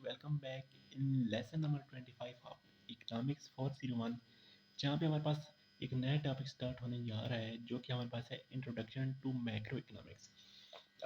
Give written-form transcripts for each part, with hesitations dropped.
Welcome back in lesson number 25 of economics 401 जहाँ पे हमारे पास एक नया टॉपिक स्टार्ट होने जा रहा है जो कि हमारे पास है इंट्रोडक्शन टू मैक्रो इकोनॉमिक्स।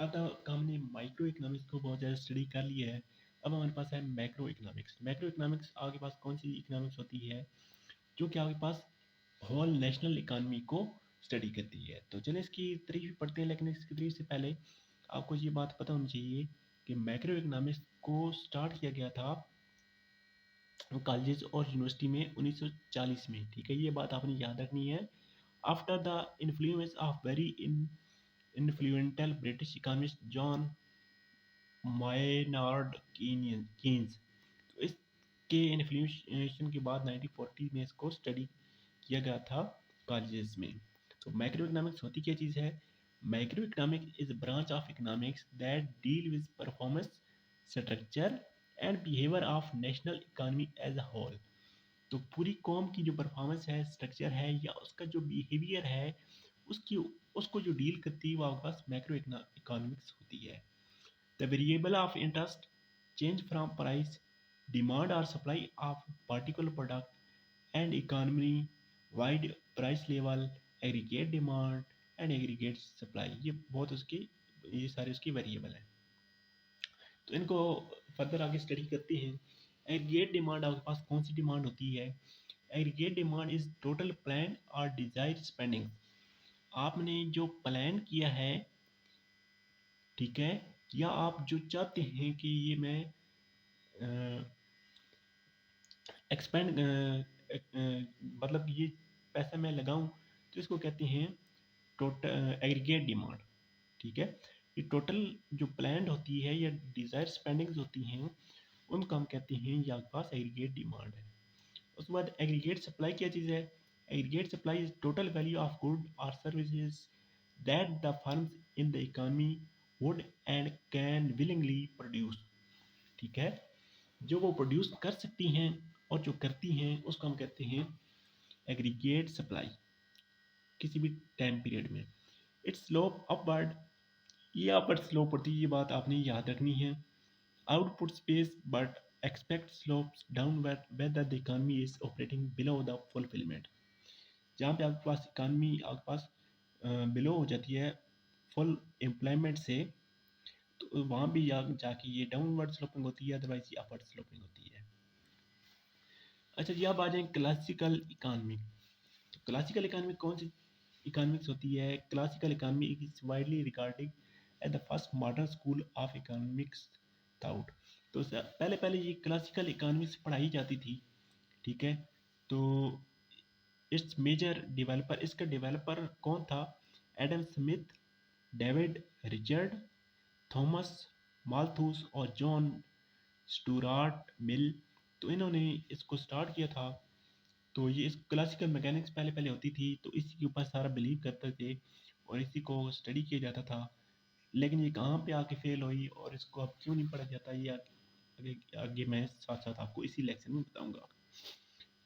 अब तक हमने माइक्रो इकोनॉमिक्स को बहुत ज़्यादा स्टडी कर लिया है। अब हमारे पास है मैक्रो इकोनॉमिक्स। मैक्रो इकोनॉमिक्स आपके पास कौन सी इकोनॉमिक्स होती है जो कि आपके पास होल नेशनल इकानमी को स्टडी करती है। तो चलिए इसकी तारीफ पढ़ते हैं, लेकिन इसकी तारीफ से पहले आपको ये बात पता होनी चाहिए कि मैक्रो इकोनॉमिक्स को स्टार्ट किया गया था कॉलेज और यूनिवर्सिटी में 1940 में। ठीक है, ये बात आपने याद रखनी है। After the influence of very influential British economist John Maynard Keynes. तो इसके इन्फ्लुएंशन के बाद 1940 में इसको स्टडी किया गया था कॉलेजेस में। तो माइक्रो इकोनॉमिक्स होती क्या चीज़ है? Micro economics is branch of economics that deal with performance, structure and behaviour of national economy as a whole. तो पूरी कॉम की जो परफॉर्मेंस है, स्ट्रक्चर है या उसका जो बिहेवियर है, उसकी उसको जो डील करती है वो आपके पास मैक्रो इकोनॉमिक्स होती है। The variable of interest change from price, demand or supply of particular product and economy wide price level, aggregate demand and aggregate supply। ये सारे उसके वेरिएबल हैं। तो इनको फर्दर आगे स्टडी करते हैं। एग्रीगेट डिमांड आपके पास कौन सी डिमांड होती है? Aggregate demand is total plan और डिजायर स्पेंडिंग। आपने जो प्लान किया है, ठीक है, या आप जो चाहते हैं कि ये मैं एक्सपेंड मतलब ये पैसा मैं लगाऊं, तो इसको कहते हैं टोटल एग्रीगेट डिमांड। ठीक है, ये टोटल जो प्लान होती है या डिज़ायर स्पेंडिंग्स होती हैं उनको हम कहते हैं ये आपके पास एग्रीगेट डिमांड है। उसके बाद एग्रीगेट सप्लाई क्या चीज़ है? Aggregate supply is total value of good और services that the firms in the economy would and can willingly produce. ठीक है, जो वो प्रोड्यूस कर सकती हैं और जो करती हैं उसको हम कहते हैं एग्रीगेट सप्लाई किसी भी टाइम पीरियड में। इट्स स्लोप अपवर्ड, ये अपवर्ड स्लोप होती है, ये बात आपने याद रखनी है। Output space but expect slopes downward whether the economy is operating below the fulfilment. जहाँ पे आपके पास इकानमी आपके पास बिलो हो जाती है फुल एम्प्लॉयमेंट से, तो वहाँ भी जाके ये डाउनवर्ड स्लोपिंग होती है, अदरवाइज ये अपवर्ड स्लोपिंग होती है। अच्छा जी, अब आ जाए क्लासिकल इकानमी। तो क्लासिकल इकानमी कौन सी इकोनॉमिक्स होती है? Classical economy is widely regarded as the first modern school of economics thought. तो पहले पहले ये क्लासिकल इकोनॉमिक्स पढ़ाई जाती थी। ठीक है, तो इट्स मेजर डेवलपर, इसका डेवलपर कौन था? Adam Smith, David Richard, Thomas माल्थus और जॉन स्टुअर्ट मिल। तो इन्होंने इसको स्टार्ट किया था। तो ये इस क्लासिकल मैकेनिक्स पहले पहले होती थी, तो इसी के ऊपर सारा बिलीव करते थे और इसी को स्टडी किया जाता था। लेकिन ये कहाँ पे आके फेल हुई और इसको अब क्यों नहीं पढ़ा जाता, ये आगे आगे मैं साथ साथ आपको इसी लेक्चर में बताऊंगा।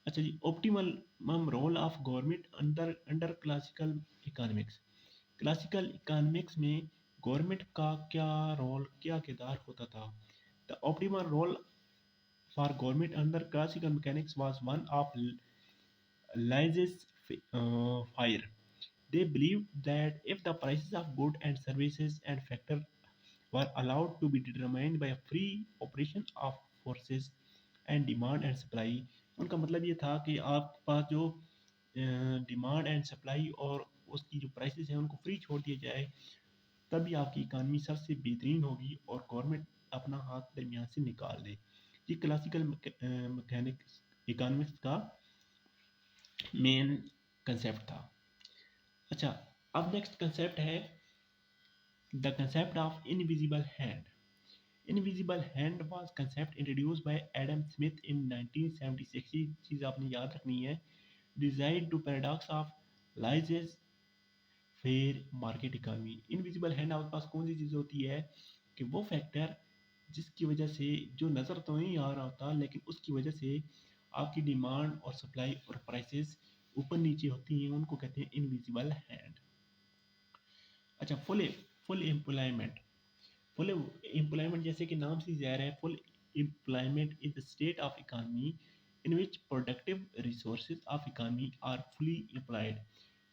अच्छा जी, optimal role of government under under classical economics. Classical economics में गवर्नमेंट का क्या रोल, क्या किरदार होता था? The optimal role for government under classical mechanics was one of laissez-faire. They believed that if the prices of goods and services and factors were allowed to be determined by a free operation of forces and demand and supply, उनका मतलब ये था कि आपके पास जो demand and supply और उसकी जो प्राइसेस हैं उनको फ्री छोड़ दिया जाए, तभी आपकी इकानमी सबसे बेहतरीन होगी और गवर्नमेंट अपना हाथ दरमियान से निकाल दे। ये क्लासिकल मैकेनिक्स इकोनॉमिक्स का मेन कंसेप्ट था। अच्छा, अब नेक्स्ट कंसेप्ट है the concept of invisible hand. Invisible hand was concept introduced by Adam Smith in 1976। ये चीज़ आपने याद रखनी है। Design to paradox of laissez faire market economy. Invisible hand आपके पास कौन सी चीज़ होती है कि वो फैक्टर जिसकी वजह से, जो नज़र तो नहीं आ रहा होता लेकिन उसकी वजह से आपकी डिमांड और सप्लाई और प्राइसेस ऊपर नीचे होती हैं, उनको कहते हैं इनविजिबल हैंड। अच्छा, full full employment. Full employment जैसे कि नाम से ज़ाहिर है, full employment is the state of economy in which productive resources of economy are fully employed।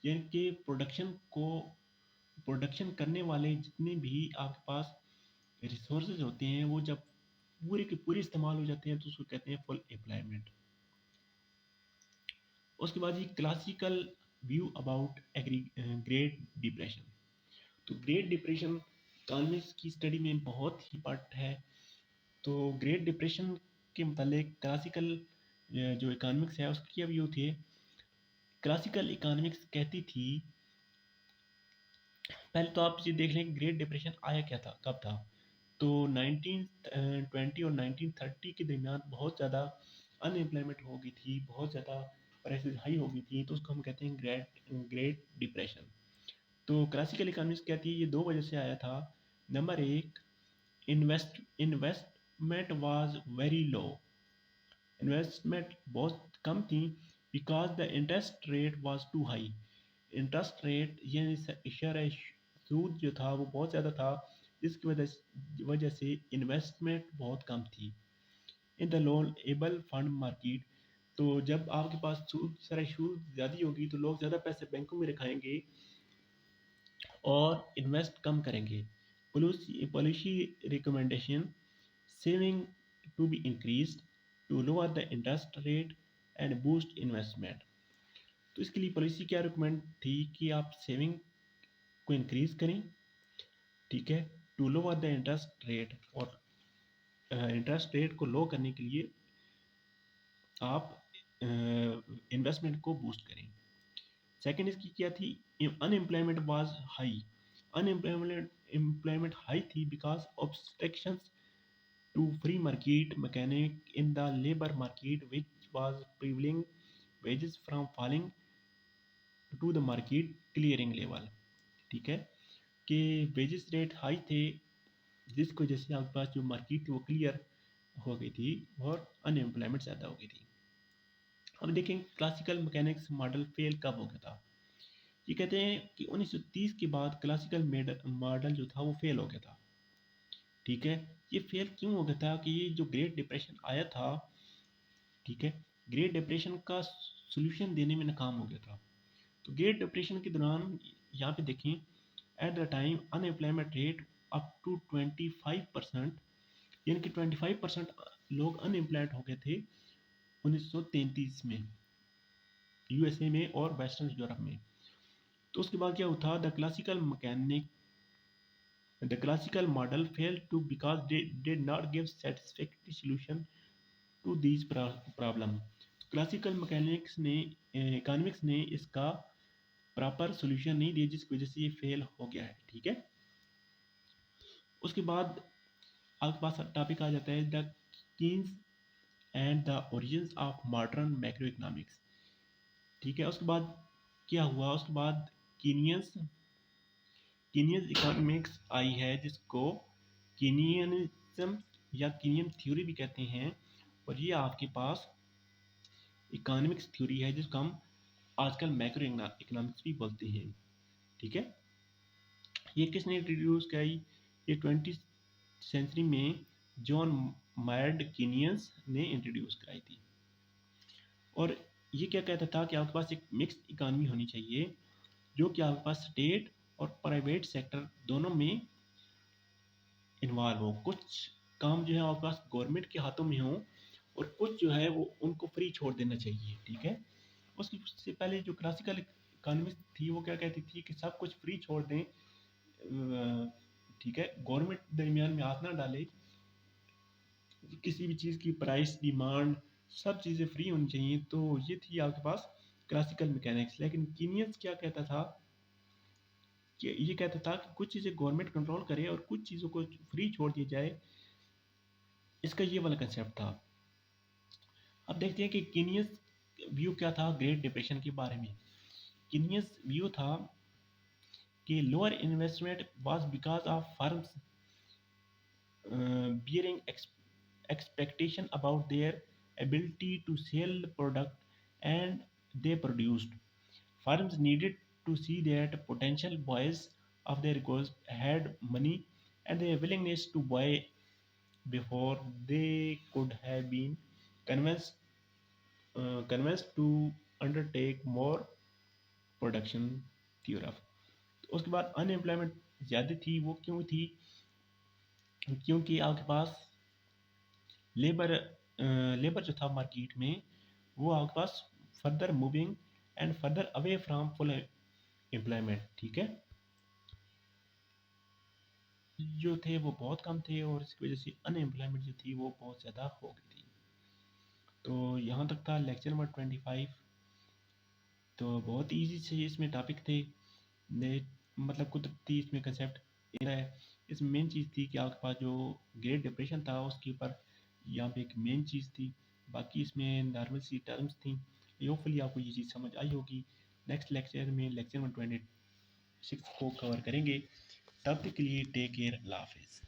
यानी कि प्रोडक्शन करने वाले जितने भी आपके पास रिसोर्सेज होते हैं वो जब पूरे के पूरे इस्तेमाल हो जाते हैं तो उसको कहते हैं फुल एम्प्लॉयमेंट। उसके बाद ये classical view about great depression. तो ग्रेट डिप्रेशन इकोनॉमिक्स की स्टडी में बहुत ही पार्ट है। तो ग्रेट डिप्रेशन के मतलब क्लासिकल जो इकोनॉमिक्स है उसकी क्या व्यू थे। क्लासिकल इकोनॉमिक्स कहती थी, पहले तो आप ये देख लें कि ग्रेट डिप्रेशन आया क्या था, कब था। तो 1920 और 1930 के दरमियान बहुत ज़्यादा अनएम्प्लॉयमेंट हो गई थी, बहुत ज़्यादा प्राइसेस हाई हो गई थी, तो उसको हम कहते हैं ग्रेट डिप्रेशन। तो क्लासिकल इकोनॉमिक्स कहती है ये दो वजह से आया था। नंबर एक, investment was very low, investment बहुत कम थी, because the interest rate was too high. Interest rate यानी इशारा सूद जो था वो बहुत ज़्यादा था, जिसकी वजह से इन्वेस्टमेंट बहुत कम थी। In the loan able fund market, तो जब आपके पास सूद ज़्यादा होगी तो लोग ज़्यादा पैसे बैंकों में रखाएंगे और इन्वेस्ट कम करेंगे। Policy recommendation, saving to be increase to lower the interest rate and boost investment. तो इसके लिए पॉलिसी क्या रिकमेंड थी कि आप सेविंग को इंक्रीज करें, ठीक है, to lower the interest rate, और इंटरेस्ट रेट को लो करने के लिए आप इन्वेस्टमेंट को बूस्ट करें। सेकंड इसकी क्या थी, unemployment was high, unemployment high थी because obstructions to free market mechanic in the labour market which was prevailing, wages from falling to the market clearing level. ठीक है, कि वेजेस रेट हाई थे जिसकी वजह से आपके पास जो मार्केट थी वो क्लियर हो गई थी और अनएम्प्लॉयमेंट ज़्यादा हो गई थी। अब देखें क्लासिकल मैकेनिक्स मॉडल फेल कब हो गया था। ये कहते हैं कि 1930 के बाद क्लासिकल मॉडल जो था वो फेल हो गया था। ठीक है, ये फेल क्यों हो गया था कि ये जो ग्रेट डिप्रेशन आया था, ठीक है, ग्रेट डिप्रेशन का सोल्यूशन देने में नाकाम हो गया था। तो ग्रेट डिप्रेशन के दौरान यहाँ पे देखें, at the time unemployment rate up to 25%, यानी कि 25% लोग अनएम्प्लॉयड हो गए थे 1933 में यूएसए में और वेस्टर्न यूरोप में। तो उसके बाद क्या हुआ था, the classical model fail to because they did not give satisfactory solution to these problem. तो क्लासिकल मैकेनिक्स ने इकोनॉमिक्स ने इसका प्रॉपर सॉल्यूशन नहीं दिया, जिसकी वजह से ये फेल हो गया है। ठीक है, उसके बाद आपके पास टॉपिक आ जाता है the Keynes and the origins of modern macro economics. ठीक है, उसके बाद क्या हुआ, उसके बाद कीनियंस कीनियंस इकोनॉमिक्स आई है, जिसको कीनियनिज्म या कीनियन थ्योरी भी कहते हैं, और ये आपके पास इकोनॉमिक्स थ्योरी है जिसको हम आजकल मैक्रो इकोनॉमिक्स भी बोलते हैं। ठीक है, ये किसने इंट्रोड्यूस कराई, ये 20वीं सेंचुरी में जॉन मायर्ड कीनियंस ने इंट्रोड्यूस कराई थी। और ये क्या कहता था कि आपके पास एक मिक्स्ड इकानमी होनी चाहिए, जो कि आपके पास स्टेट और प्राइवेट सेक्टर दोनों में इन्वॉल्व हो। कुछ काम जो है आपके पास गवर्नमेंट के हाथों में हो और कुछ जो है वो उनको फ्री छोड़ देना चाहिए। ठीक है, उससे पहले जो क्लासिकल इकोनॉमिक्स थी वो क्या कहती थी कि सब कुछ फ्री छोड़ दें, ठीक है, गवर्नमेंट दरमियान में हाथ ना डाले, किसी भी चीज़ की प्राइस डिमांड सब चीज़ें फ्री होनी चाहिए। तो ये थी आपके पास क्लासिकल मैकेनिक्स। लेकिन कीनियंस क्या कहता था कि ये कहता था कि कुछ चीज़ें गवर्नमेंट कंट्रोल करे और कुछ चीज़ों को फ्री छोड़ दिया जाए, इसका ये वाला कंसेप्ट था। अब देखते हैं कि कीनियंस व्यू क्या था ग्रेट डिप्रेशन के बारे में। कीनियंस व्यू था कि lower investment was because of firms bearing expectation about their ability to sell the product and they produced. Firms needed to see that potential buyers of their goods had money and their willingness to buy before they could have been convinced convinced to undertake more production thereof. तो उसके बाद unemployment ज़्यादा थी, वो क्यों थी? क्योंकि आपके पास लेबर लेबर जो था मार्केट में, वो आपके पास further moving and further away from full employment, ठीक है, जो थे वो बहुत कम थे और इसकी वजह से अनएम्प्लॉयमेंट जो थी वो बहुत ज़्यादा हो गई थी। तो यहाँ तक था लेक्चर नंबर 25। तो बहुत इजी से इसमें टॉपिक थे, ने मतलब कुदरती इसमें कंसेप्ट है। इसमें मेन चीज़ थी कि आपके पास जो ग्रेट डिप्रेशन था उसके ऊपर यहाँ पे एक मेन चीज़ थी, बाकी इसमें नॉर्मल सी टर्म्स थी। होपफुली आपको ये चीज़ समझ आई होगी। नेक्स्ट लेक्चर में लेक्चर नंबर 26 को कवर करेंगे। तब तक के लिए टेक केयर, अल्लाह हाफिज़।